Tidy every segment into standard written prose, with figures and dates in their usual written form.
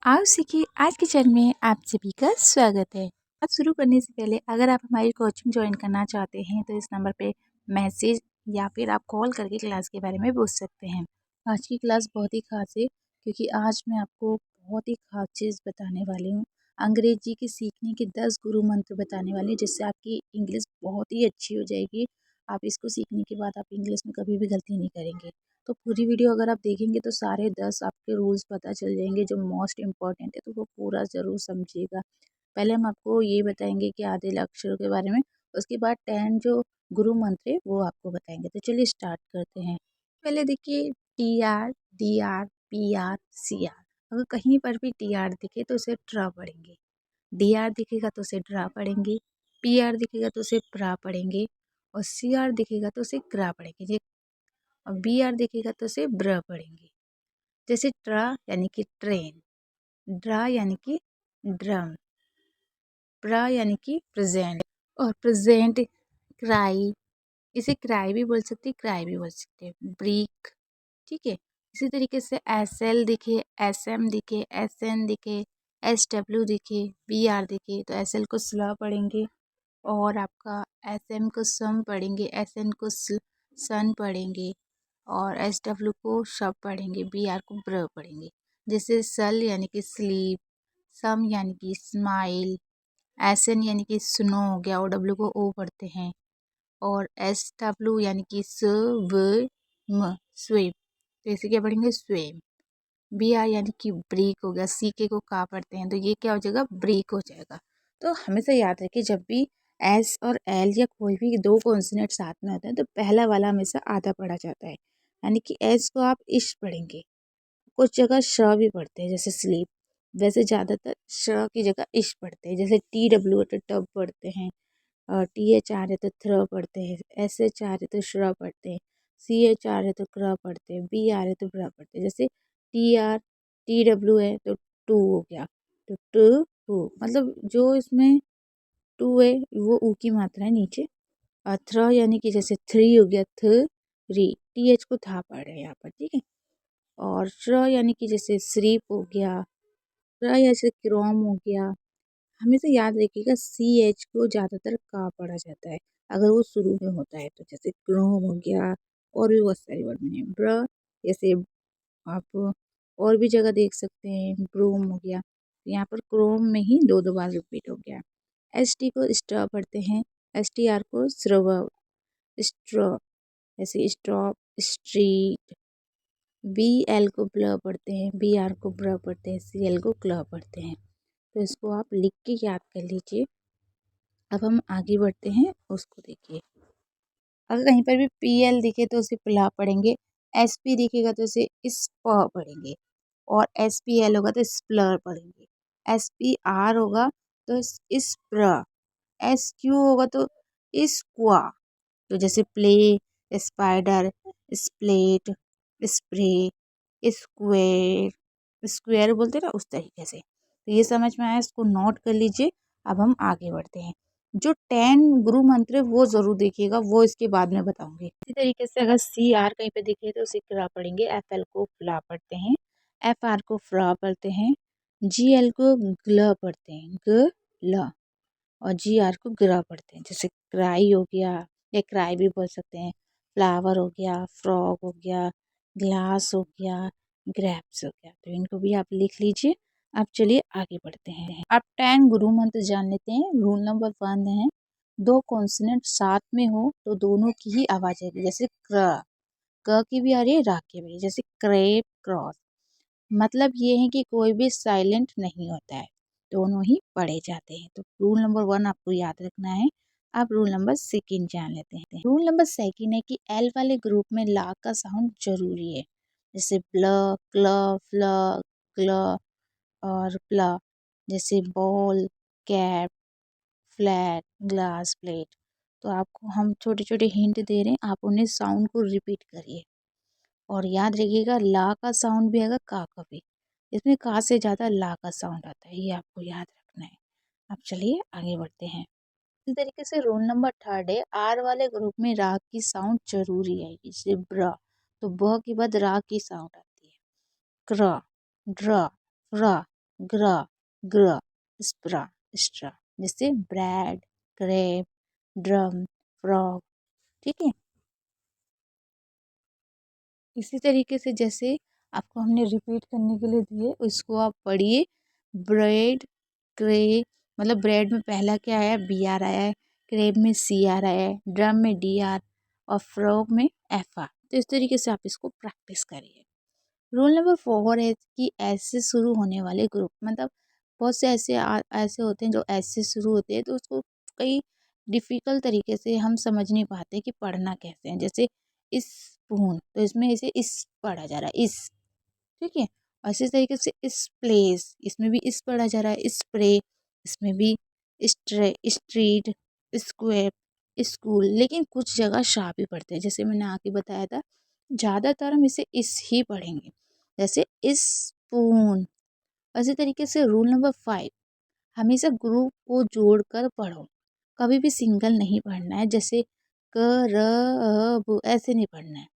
आओ सीखिए आज के चैनल में आप सभी का स्वागत है। आज शुरू करने से पहले अगर आप हमारी कोचिंग ज्वाइन करना चाहते हैं तो इस नंबर पे मैसेज या फिर आप कॉल करके क्लास के बारे में पूछ सकते हैं। आज की क्लास बहुत ही खास है क्योंकि आज मैं आपको बहुत ही खास चीज़ बताने वाली हूँ। अंग्रेजी के सीखने के 10 गुरु मंत्र बताने वाली हूँ जिससे आपकी इंग्लिश बहुत ही अच्छी हो जाएगी। आप इसको सीखने के बाद आप इंग्लिश में कभी भी गलती नहीं करेंगे। तो पूरी वीडियो अगर आप देखेंगे तो सारे 10 आपके रूल्स पता चल जाएंगे जो मोस्ट इम्पॉर्टेंट है, तो वो पूरा ज़रूर समझिएगा। पहले हम आपको ये बताएंगे कि आधे अक्षरों के बारे में, उसके बाद 10 जो गुरु मंत्र है वो आपको बताएंगे। तो चलिए स्टार्ट करते हैं। पहले देखिए TR DR PR CR। अगर कहीं पर भी TR दिखे तो उसे ट्रा पढ़ेंगे, DR दिखेगा तो उसे ड्रा पढ़ेंगे, PR दिखेगा तो उसे प्रा पढ़ेंगे और CR दिखेगा तो उसे ग्रा पढ़ेंगे और BR दिखेगा तो उसे ब्र पढ़ेंगे। जैसे ट्रा यानी कि ट्रेन, ड्रा यानी कि ड्रम, प्रा यानी कि प्रेजेंट और प्रेजेंट क्राई, इसे क्राई भी बोल सकते हैं, क्राई भी बोल सकते हैं। ब्रीक, ठीक है। इसी तरीके से SL दिखे, SM दिखे, SN दिखे, SW दिखे, BR दिखे तो SL को स्ला पढ़ेंगे और आपका SM को सम पढ़ेंगे, SN को सन पढ़ेंगे और SW को शब पढ़ेंगे, BR को ब्र पढ़ेंगे। जैसे सल यानी कि स्लीप, सम यानी कि स्माइल, SN यानी कि स्नो हो गया, OW को ओ पढ़ते हैं और SW यानी कि स्विम, तो इसे क्या पढ़ेंगे स्विम। BR यानी कि ब्रेक हो गया, CK को का पढ़ते हैं तो ये क्या हो जाएगा ब्रेक हो जाएगा। तो हमेशा याद रखिए जब भी S और L या कोई भी दो कॉन्सोनेंट साथ में होते हैं तो पहला वाला हमेशा आधा पढ़ा जाता है, यानी कि S को आप इश पढ़ेंगे। कुछ जगह श भी पढ़ते हैं जैसे स्लीप, वैसे ज़्यादातर श की जगह इश पढ़ते हैं। जैसे TW है तो टब पढ़ते हैं और TH आ रहे तो थ्र पढ़ते हैं, SH आ रहे तो श्र पढ़ते हैं, CH आ रहे तो क्र पढ़ते हैं, B आ रहे तो ब्र पढ़ते हैं। जैसे TR TW है तो टू हो गया, तो टू मतलब जो इसमें टू है वो ऊ की मात्रा है नीचे। और थ्र यानी कि जैसे थ्री हो गया थ्री, TH को था पढ़ रहे हैं यहाँ पर, ठीक है। और श्र यानी कि जैसे श्रीप हो गया, क्र जैसे क्रोम हो गया। हमेशा याद रखिएगा CH को ज़्यादातर का पढ़ा जाता है अगर वो शुरू में होता है तो, जैसे क्रोम हो गया और भी बहुत सारे वर्ड बने। ब्र जैसे आप और भी जगह देख सकते हैं, ब्रूम हो गया, यहाँ पर क्रोम में ही दो दो बार रिपीट हो गया। ST को स्ट्रॉ पढ़ते हैं, STR को स्ट्रव, स्ट्रॉ जैसे स्टॉप, स्ट्रीट। BL को ब्ल पढ़ते हैं, BR को ब्र पढ़ते हैं, CL को क्ल पढ़ते हैं। तो इसको आप लिख के याद कर लीजिए। अब हम आगे बढ़ते हैं, उसको देखिए। अगर कहीं पर भी PL दिखे तो उसे प्ला पढ़ेंगे, SP दिखेगा तो उसे स्प पढ़ेंगे और SPL होगा तो स्प्लर पढ़ेंगे, SPR होगा तो स्प्र, SQ होगा तो स्क्वा। तो जैसे play, spider, spelt, spray, square, square बोलते हैं ना उस तरीके से। तो ये समझ में आया, इसको नोट कर लीजिए। अब हम आगे बढ़ते हैं। जो 10 गुरु मंत्र है वो जरूर देखिएगा, वो इसके बाद में बताऊंगी। इसी तरीके से अगर CR कहीं पे दिखे तो उसे क्रा पढ़ेंगे, FL को फ्ला पढ़ते हैं, FR को फ्रा पढ़ते हैं, GL को ग्ल पढ़ते हैं, ल, और GR को ग्रा पढ़ते हैं। जैसे क्राई हो गया या क्राई भी बोल सकते हैं, फ्लावर हो गया, फ्रॉग हो गया, ग्लास हो गया, ग्रेप्स हो गया। तो इनको भी आप लिख लीजिए। अब चलिए आगे बढ़ते हैं। आप 10 गुरु मंत्र जान लेते हैं। रूल नंबर 1 है, दो कॉन्सोनेंट साथ में हो तो दोनों की ही आवाज आएगी। जैसे क की भी आ रही है, रा की भी, जैसे क्रेप, क्रॉस। मतलब ये है कि कोई भी साइलेंट नहीं होता है, दोनों ही पढ़े जाते हैं। तो रूल नंबर 1 आपको याद रखना है। अब रूल नंबर 2 जान लेते हैं। रूल नंबर 2 है कि एल वाले ग्रुप में ला का साउंड जरूरी है। जैसे ब्ल, क्ल, फ्ल, क्ल और प्ला। जैसे ball, cap, flat, glass, plate. तो आपको हम छोटे छोटे हिंट दे रहे हैं, आप उन्हें साउंड को रिपीट करिए और याद रखिएगा ला का साउंड भी आएगा का का भी। इसमें का से ज़्यादा ला का साउंड आता है, ये आपको याद रखना है। अब चलिए आगे बढ़ते हैं। इसी तरीके से रूल नंबर 3 है, आर वाले ग्रुप में रा की साउंड जरूरी है। जैसे ब्र, तो ब के बाद रा की साउंड आती है। क्र, ड्र, र, ग्र ग्र स्प्रा स्ट्रा, जैसे ब्रेड, क्रेप, ड्रम, फ्रॉग। ठीक है, इसी तरीके से जैसे आपको हमने रिपीट करने के लिए दिए उसको आप पढ़िए। ब्रेड, क्रे, मतलब ब्रेड में पहला क्या आया, बी आर आया है, क्रेब में सी आर आया है, ड्रम में डी आर और फ्रॉग में एफ आर। तो इस तरीके से आप इसको प्रैक्टिस करिए। रूल नंबर 4 है कि ऐसे शुरू होने वाले ग्रुप, मतलब बहुत से ऐसे होते हैं जो ऐसे शुरू होते हैं तो उसको कई डिफ़िकल्ट तरीके से हम समझ नहीं पाते कि पढ़ना कैसे है। जैसे इस स्पून, तो इसमें इसे इस पढ़ा जा रहा है, इस। ठीक है, और इसी तरीके से इस प्लेस, इसमें भी इस पढ़ा जा रहा है, स्प्रे, इसमें भी स्ट्रीट, स्क्वेयर, स्कूल। लेकिन कुछ जगह शार्प भी पढ़ते हैं, जैसे मैंने आगे बताया था, ज़्यादातर हम इसे इस ही पढ़ेंगे, जैसे स्पून। इसी तरीके से रूल नंबर 5, हमेशा ग्रुप को जोड़कर पढ़ो, कभी भी सिंगल नहीं पढ़ना है। जैसे क र ब ऐसे नहीं पढ़ना है।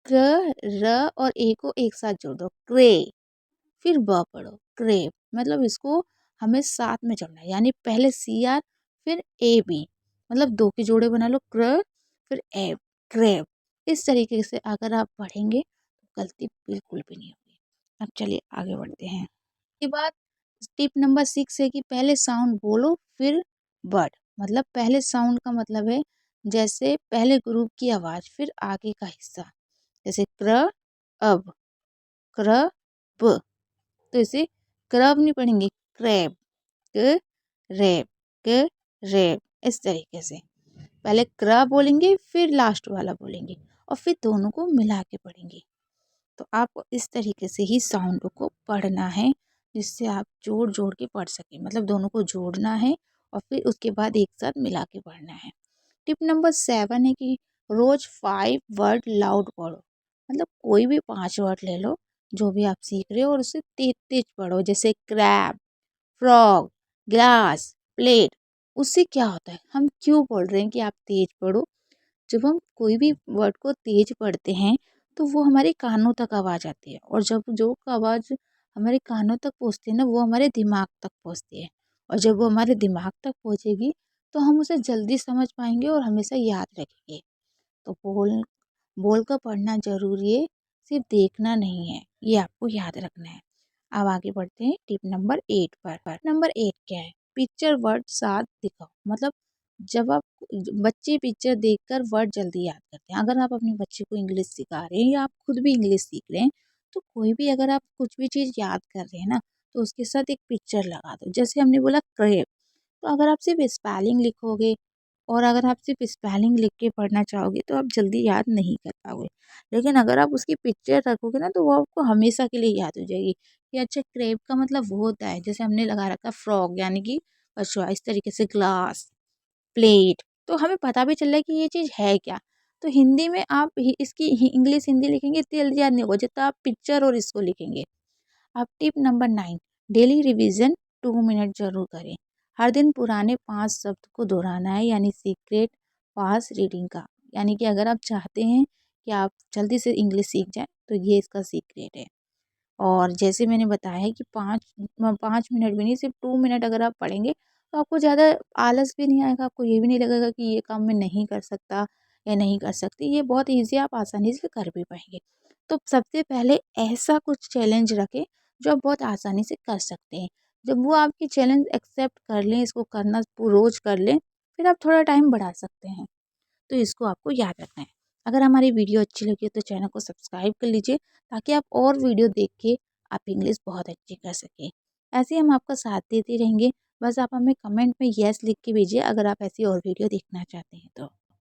क र और ए को एक साथ जोड़ दो, क्रे, फिर ब पढ़ो, क्रेप। मतलब इसको हमें साथ में जोड़ना है, यानी पहले सी आर फिर ए बी, मतलब दो के जोड़े बना लो, क्र फिर एब, क्रेप। इस तरीके से अगर आप पढ़ेंगे तो गलती बिल्कुल भी नहीं होगी। अब चलिए आगे बढ़ते हैं। के बाद टिप नंबर 6 है कि पहले साउंड बोलो फिर वर्ड। मतलब पहले साउंड का मतलब है जैसे पहले ग्रुप की आवाज फिर आगे का हिस्सा, जैसे क्र अब, क्र ब। तो इसे क्रब नहीं पढ़ेंगे, क्रैब, क रैब, क रैब। इस तरीके से पहले क्र बोलेंगे फिर लास्ट वाला बोलेंगे और फिर दोनों को मिला के पढ़ेंगे। तो आपको इस तरीके से ही साउंड को पढ़ना है, जिससे आप जोड़ जोड़ के पढ़ सकें। मतलब दोनों को जोड़ना है और फिर उसके बाद एक साथ मिला के पढ़ना है। टिप नंबर 7 है कि रोज 5 वर्ड लाउड पढ़ो। मतलब कोई भी 5 वर्ड ले लो जो भी आप सीख रहे हो और उसे तेज तेज पढ़ो, जैसे क्रैब, फ्रॉग, ग्लास, प्लेट। उससे क्या होता है, हम क्यों बोल रहे हैं कि आप तेज पढ़ो? जब हम कोई भी वर्ड को तेज पढ़ते हैं तो वो हमारे कानों तक आवाज़ आती है, और जब जो आवाज़ हमारे कानों तक पहुँचती है ना, वो हमारे दिमाग तक पहुँचती है। और जब वो हमारे दिमाग तक पहुँचेगी तो हम उसे जल्दी समझ पाएंगे और हमेशा याद रखेंगे। तो बोल कर पढ़ना ज़रूरी है, सिर्फ देखना नहीं है, ये आपको याद रखना है। अब आगे बढ़ते हैं टिप नंबर 8 पर। नंबर 8 क्या है, पिक्चर वर्ड साथ दिखाओ। मतलब जब आप बच्चे पिक्चर देखकर वर्ड जल्दी याद करते हैं। अगर आप अपने बच्चे को इंग्लिश सिखा रहे हैं या आप खुद भी इंग्लिश सीख रहे हैं, तो कोई भी अगर आप कुछ भी चीज़ याद कर रहे हैं ना, तो उसके साथ एक पिक्चर लगा दो। जैसे हमने बोला क्रेप, तो अगर आप सिर्फ स्पेलिंग लिखोगे और अगर आप सिर्फ स्पेलिंग लिख के पढ़ना चाहोगे तो आप जल्दी याद नहीं कर पाओगे। लेकिन अगर आप उसकी पिक्चर रखोगे ना, तो वो आपको हमेशा के लिए याद हो जाएगी कि अच्छा क्रेप का मतलब वो होता है। जैसे हमने लगा रखा फ्रॉग यानी कि कछुआ, इस तरीके से ग्लास, प्लेट, तो हमें पता भी चल रहा है कि ये चीज़ है क्या। तो हिंदी में आप इसकी इंग्लिश हिंदी लिखेंगे तो जल्दी याद नहीं होगा जितना आप पिक्चर और इसको लिखेंगे। अब tip number 9, daily revision 2 minute जरूर करें। हर दिन पुराने 5 शब्द को दोहराना है, यानी सीक्रेट फास्ट रीडिंग का। यानी कि अगर आप चाहते हैं कि आप जल्दी से इंग्लिश सीख जाएं तो ये इसका सीक्रेट है। और जैसे मैंने बताया है कि 5 मिनट भी नहीं, सिर्फ 2 मिनट अगर आप पढ़ेंगे तो आपको ज़्यादा आलस भी नहीं आएगा। आपको ये भी नहीं लगेगा कि ये काम मैं नहीं कर सकता या नहीं कर सकती। ये बहुत ईजी, आप आसानी से कर भी पाएंगे। तो सबसे पहले ऐसा कुछ चैलेंज रखें जो आप बहुत आसानी से कर सकते हैं। जब वो आपकी चैलेंज एक्सेप्ट कर लें, इसको करना रोज कर लें, फिर आप थोड़ा टाइम बढ़ा सकते हैं। तो इसको आपको याद रखना है। अगर हमारी वीडियो अच्छी लगी तो चैनल को सब्सक्राइब कर लीजिए, ताकि आप और वीडियो देख के आप इंग्लिश बहुत अच्छी कर सकें। ऐसे ही हम आपका साथ देते रहेंगे। बस आप हमें कमेंट में येस लिख के भेजिए अगर आप ऐसी और वीडियो देखना चाहते हैं तो।